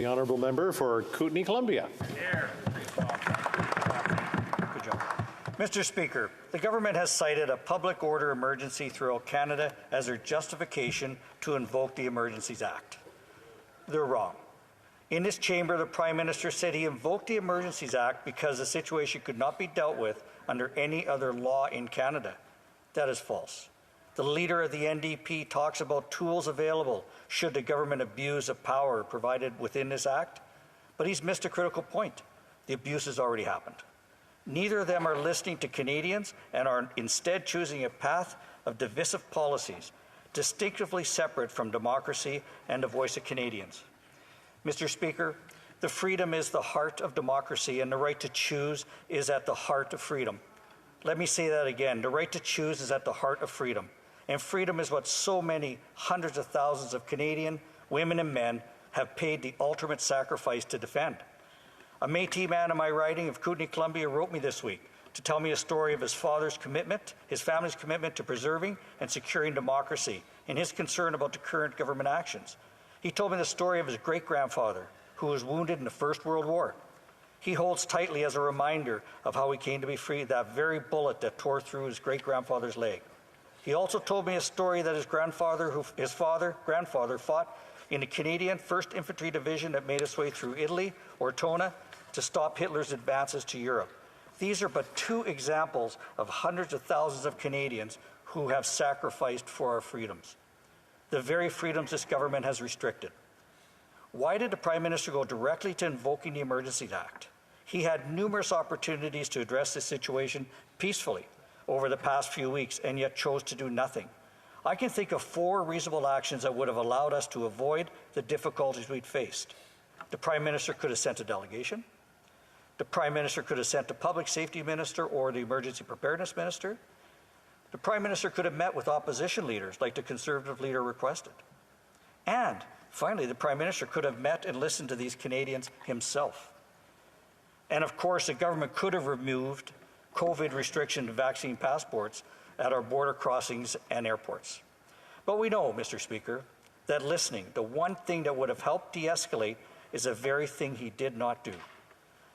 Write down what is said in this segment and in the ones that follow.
The honourable member for Kootenay-Columbia. Good job. Mr. Speaker, the government has cited a public order emergency throughout Canada as their justification to invoke the Emergencies Act. They're wrong. In this chamber, the Prime Minister said he invoked the Emergencies Act because the situation could not be dealt with under any other law in Canada. That is false. The leader of the NDP talks about tools available should the government abuse the power provided within this act, but he's missed a critical point. The abuse has already happened. Neither of them are listening to Canadians and are instead choosing a path of divisive policies, distinctively separate from democracy and the voice of Canadians. Mr. Speaker, the freedom is the heart of democracy, and the right to choose is at the heart of freedom. Let me say that again. The right to choose is at the heart of freedom. And freedom is what so many hundreds of thousands of Canadian women and men have paid the ultimate sacrifice to defend. A Métis man in my riding of Kootenay-Columbia wrote me this week to tell me a story of his family's commitment to preserving and securing democracy and his concern about the current government actions. He told me the story of his great-grandfather, who was wounded in the First World War. He holds tightly as a reminder of how he came to be free, that very bullet that tore through his great-grandfather's leg. He also told me a story that his grandfather fought in the Canadian 1st Infantry Division that made its way through Italy, Ortona, to stop Hitler's advances to Europe. These are but two examples of hundreds of thousands of Canadians who have sacrificed for our freedoms, the very freedoms this government has restricted. Why did the Prime Minister go directly to invoking the Emergencies Act? He had numerous opportunities to address this situation peacefully over the past few weeks and yet chose to do nothing. I can think of 4 reasonable actions that would have allowed us to avoid the difficulties we'd faced. The Prime Minister could have sent a delegation. The Prime Minister could have sent the Public Safety Minister or the Emergency Preparedness Minister. The Prime Minister could have met with opposition leaders like the Conservative leader requested. And finally, the Prime Minister could have met and listened to these Canadians himself. And of course, the government could have removed COVID restriction and vaccine passports at our border crossings and airports. But we know, Mr. Speaker, that listening, the one thing that would have helped de-escalate, is the very thing he did not do.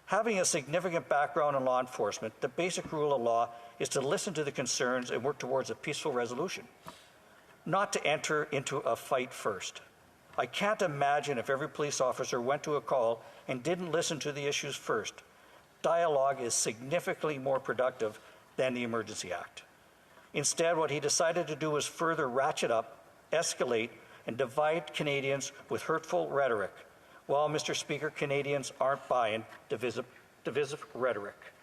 Having a significant background in law enforcement, the basic rule of law is to listen to the concerns and work towards a peaceful resolution, not to enter into a fight first. I can't imagine if every police officer went to a call and didn't listen to the issues first. Dialogue is significantly more productive than the Emergency Act. Instead, what he decided to do was further ratchet up, escalate, and divide Canadians with hurtful rhetoric. Well, Mr. Speaker, Canadians aren't buying divisive rhetoric.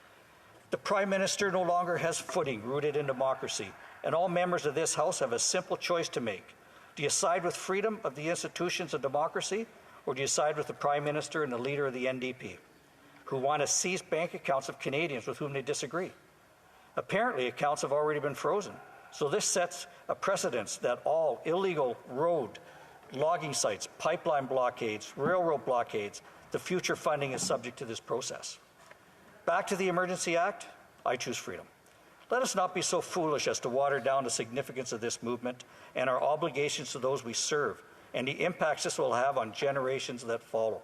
The Prime Minister no longer has footing rooted in democracy, and all members of this House have a simple choice to make. Do you side with freedom of the institutions of democracy, or do you side with the Prime Minister and the leader of the NDP, who want to seize bank accounts of Canadians with whom they disagree? Apparently, accounts have already been frozen, so this sets a precedence that all illegal road, logging sites, pipeline blockades, railroad blockades, the future funding is subject to this process. Back to the Emergency Act, I choose freedom. Let us not be so foolish as to water down the significance of this movement and our obligations to those we serve and the impacts this will have on generations that follow.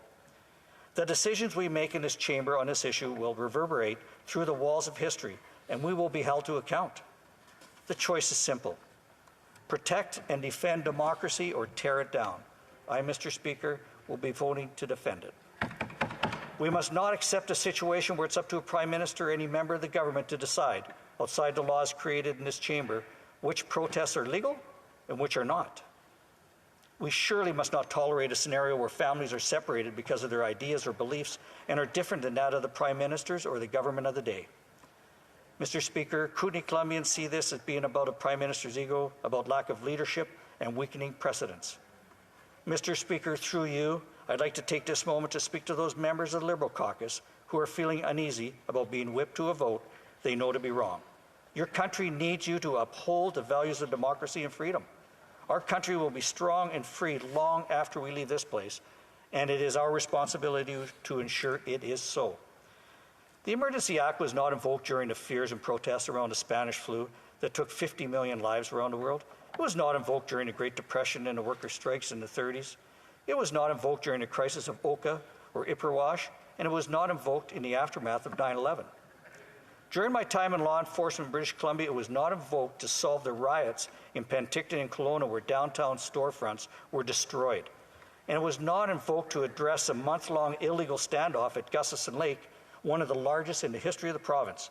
The decisions we make in this chamber on this issue will reverberate through the walls of history, and we will be held to account. The choice is simple. Protect and defend democracy or tear it down. I, Mr. Speaker, will be voting to defend it. We must not accept a situation where it's up to a Prime Minister or any member of the government to decide, outside the laws created in this chamber, which protests are legal and which are not. We surely must not tolerate a scenario where families are separated because of their ideas or beliefs and are different than that of the Prime Ministers or the government of the day. Mr. Speaker, Kootenay-Columbians see this as being about a Prime Minister's ego, about lack of leadership and weakening precedents. Mr. Speaker, through you, I'd like to take this moment to speak to those members of the Liberal caucus who are feeling uneasy about being whipped to a vote they know to be wrong. Your country needs you to uphold the values of democracy and freedom. Our country will be strong and free long after we leave this place, and it is our responsibility to ensure it is so. The Emergency Act was not invoked during the fears and protests around the Spanish flu that took 50 million lives around the world. It was not invoked during the Great Depression and the worker strikes in the 30s. It was not invoked during the crisis of Oka or Ipperwash, and it was not invoked in the aftermath of 9/11. During my time in law enforcement in British Columbia, it was not invoked to solve the riots in Penticton and Kelowna where downtown storefronts were destroyed. And it was not invoked to address a month-long illegal standoff at Gussison Lake, one of the largest in the history of the province.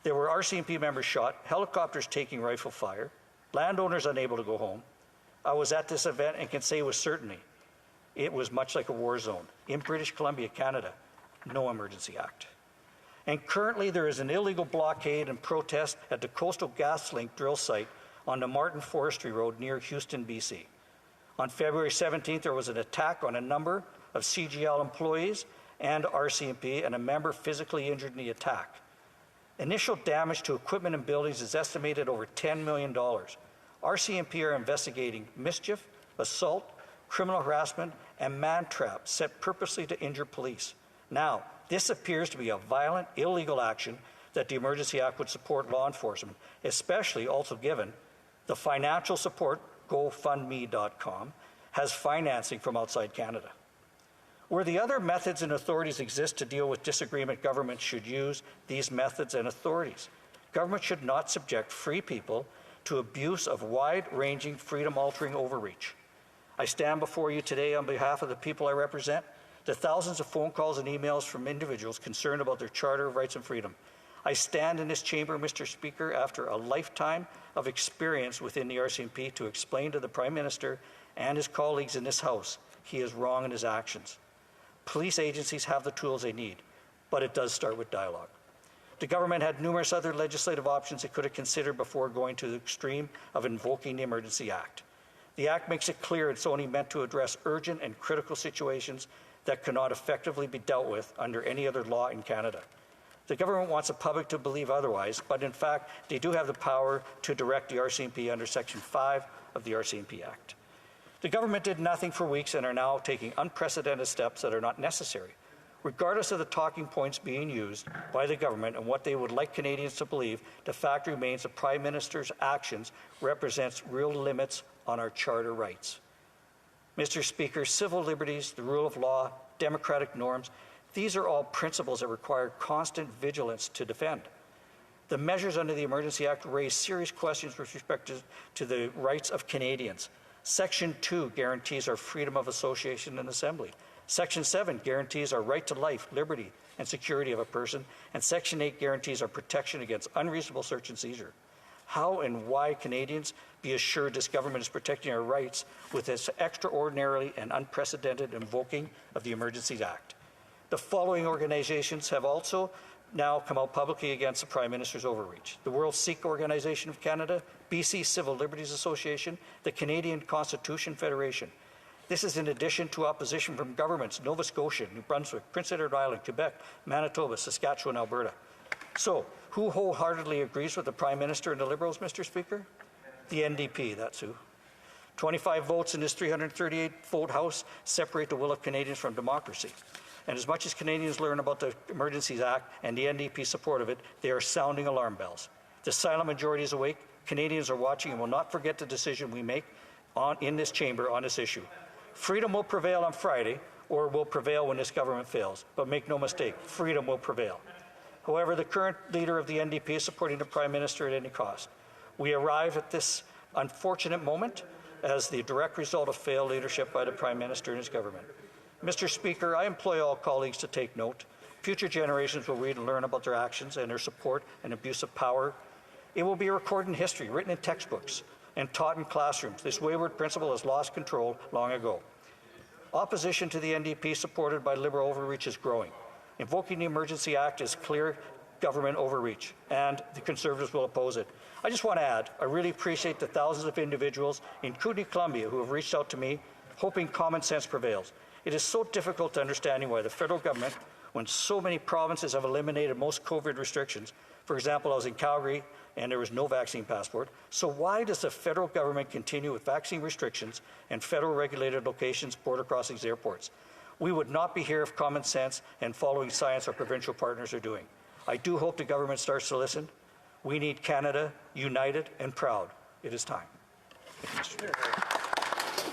There were RCMP members shot, helicopters taking rifle fire, landowners unable to go home. I was at this event and can say with certainty, it was much like a war zone. In British Columbia, Canada, no Emergency Act. And currently there is an illegal blockade and protest at the Coastal GasLink drill site on the Martin Forestry Road near Houston, BC. On February 17th, there was an attack on a number of CGL employees and RCMP, and a member physically injured in the attack. Initial damage to equipment and buildings is estimated over $10 million. RCMP are investigating mischief, assault, criminal harassment, and man-trap set purposely to injure police. Now, this appears to be a violent, illegal action that the Emergency Act would support law enforcement, especially also given the financial support GoFundMe.com has financing from outside Canada. Where the other methods and authorities exist to deal with disagreement, government should use these methods and authorities. Government should not subject free people to abuse of wide-ranging, freedom-altering overreach. I stand before you today on behalf of the people I represent, the thousands of phone calls and emails from individuals concerned about their Charter of Rights and Freedom. I stand in this chamber, Mr. Speaker, after a lifetime of experience within the RCMP to explain to the Prime Minister and his colleagues in this House he is wrong in his actions. Police agencies have the tools they need, but it does start with dialogue. The government had numerous other legislative options it could have considered before going to the extreme of invoking the Emergency Act. The Act makes it clear it's only meant to address urgent and critical situations that cannot effectively be dealt with under any other law in Canada. The government wants the public to believe otherwise, but in fact, they do have the power to direct the RCMP under Section 5 of the RCMP Act. The government did nothing for weeks and are now taking unprecedented steps that are not necessary. Regardless of the talking points being used by the government and what they would like Canadians to believe, the fact remains the Prime Minister's actions represents real limits on our charter rights. Mr. Speaker, civil liberties, the rule of law, democratic norms, these are all principles that require constant vigilance to defend. The measures under the Emergency Act raise serious questions with respect to the rights of Canadians. Section 2 guarantees our freedom of association and assembly. Section 7 guarantees our right to life, liberty, and security of a person, and Section 8 guarantees our protection against unreasonable search and seizure. How and why Canadians be assured this government is protecting our rights with this extraordinarily and unprecedented invoking of the Emergencies Act? The following organizations have also now come out publicly against the Prime Minister's overreach: the World Sikh Organization of Canada, BC Civil Liberties Association, the Canadian Constitution Federation. This is in addition to opposition from governments Nova Scotia, New Brunswick, Prince Edward Island, Quebec, Manitoba, Saskatchewan, Alberta. So, who wholeheartedly agrees with the Prime Minister and the Liberals, Mr. Speaker? The NDP, that's who. 25 votes in this 338-vote House separate the will of Canadians from democracy. And as much as Canadians learn about the Emergencies Act and the NDP support of it, they are sounding alarm bells. The silent majority is awake. Canadians are watching and will not forget the decision we make in this chamber on this issue. Freedom will prevail on Friday, or will prevail when this government fails. But make no mistake, freedom will prevail. However, the current leader of the NDP is supporting the Prime Minister at any cost. We arrive at this unfortunate moment as the direct result of failed leadership by the Prime Minister and his government. Mr. Speaker, I employ all colleagues to take note. Future generations will read and learn about their actions and their support and abuse of power. It will be recorded in history, written in textbooks, and taught in classrooms. This wayward principle has lost control long ago. Opposition to the NDP, supported by Liberal overreach, is growing. Invoking the Emergency Act is clear government overreach, and the Conservatives will oppose it. I just want to add, I really appreciate the thousands of individuals in Kootenay, Columbia, who have reached out to me, hoping common sense prevails. It is so difficult to understand why the federal government, when so many provinces have eliminated most COVID restrictions, for example, I was in Calgary and there was no vaccine passport, so why does the federal government continue with vaccine restrictions and federal regulated locations, border crossings, airports? We would not be here if common sense and following science our provincial partners are doing. I do hope the government starts to listen. We need Canada united and proud. It is time. Thank you, Mr. Speaker.